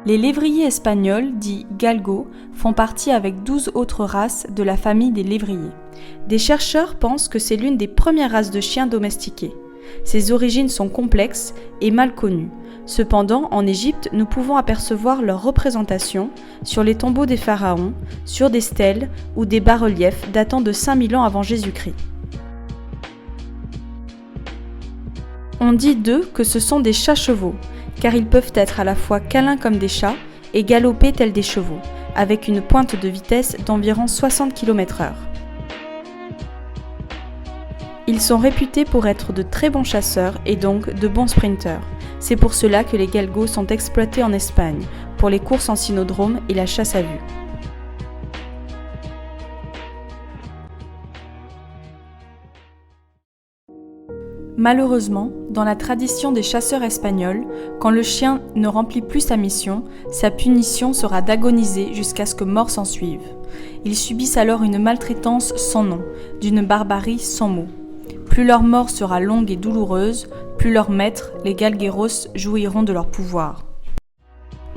Les lévriers espagnols, dits galgos, font partie avec 12 autres races de la famille des lévriers. Des chercheurs pensent que c'est l'une des premières races de chiens domestiqués. Ses origines sont complexes et mal connues. Cependant, en Égypte, nous pouvons apercevoir leur représentation sur les tombeaux des pharaons, sur des stèles ou des bas-reliefs datant de 5000 ans avant Jésus-Christ. On dit d'eux que ce sont des chats-chevaux, car ils peuvent être à la fois câlins comme des chats et galoper tels des chevaux, avec une pointe de vitesse d'environ 60 km/h. Ils sont réputés pour être de très bons chasseurs et donc de bons sprinteurs. C'est pour cela que les galgos sont exploités en Espagne, pour les courses en cynodrome et la chasse à vue. Malheureusement, dans la tradition des chasseurs espagnols, quand le chien ne remplit plus sa mission, sa punition sera d'agoniser jusqu'à ce que mort s'ensuive. Ils subissent alors une maltraitance sans nom, d'une barbarie sans mots. Plus leur mort sera longue et douloureuse, plus leurs maîtres, les galgueros, jouiront de leur pouvoir.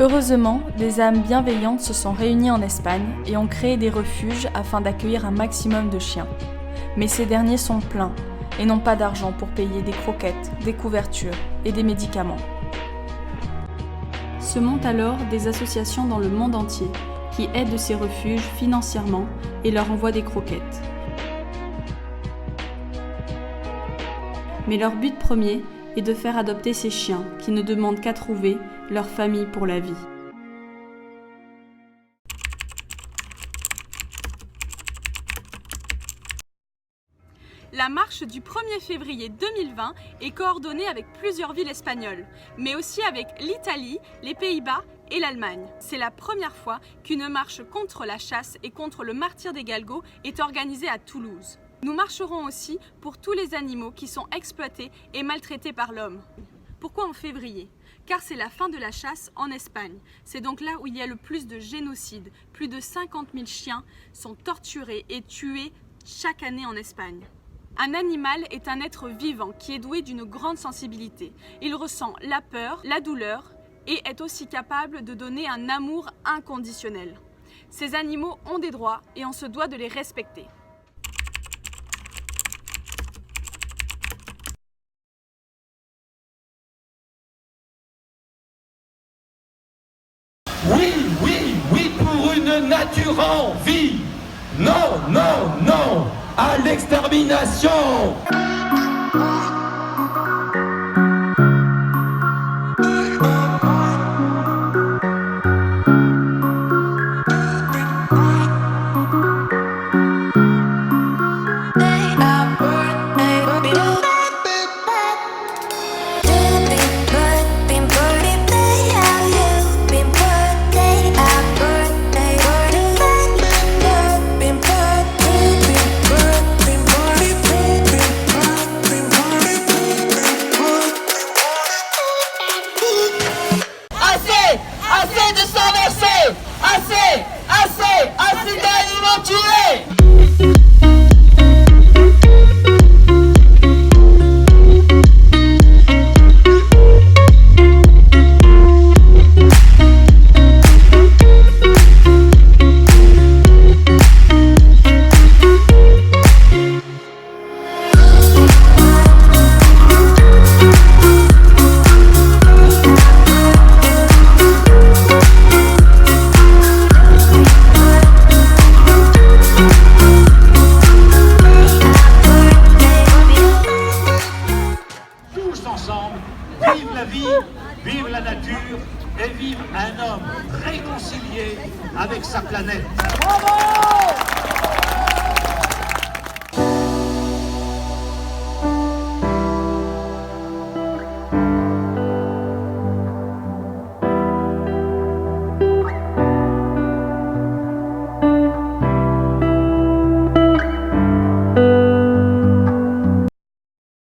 Heureusement, des âmes bienveillantes se sont réunies en Espagne et ont créé des refuges afin d'accueillir un maximum de chiens. Mais ces derniers sont pleins et n'ont pas d'argent pour payer des croquettes, des couvertures et des médicaments. Se montent alors des associations dans le monde entier qui aident ces refuges financièrement et leur envoient des croquettes. Mais leur but premier est de faire adopter ces chiens qui ne demandent qu'à trouver leur famille pour la vie. La marche du 1er février 2020 est coordonnée avec plusieurs villes espagnoles, mais aussi avec l'Italie, les Pays-Bas et l'Allemagne. C'est la première fois qu'une marche contre la chasse et contre le martyre des galgos est organisée à Toulouse. Nous marcherons aussi pour tous les animaux qui sont exploités et maltraités par l'homme. Pourquoi en février ? Car c'est la fin de la chasse en Espagne. C'est donc là où il y a le plus de génocides. Plus de 50 000 chiens sont torturés et tués chaque année en Espagne. Un animal est un être vivant qui est doué d'une grande sensibilité. Il ressent la peur, la douleur et est aussi capable de donner un amour inconditionnel. Ces animaux ont des droits et on se doit de les respecter. Oui, oui, oui pour une nature en vie. Non, non, non à l'extermination. Assez de sang versé! Assez d'animaux tués! Ensemble, vive la vie, vive la nature et vive un homme réconcilié avec sa planète. Bravo!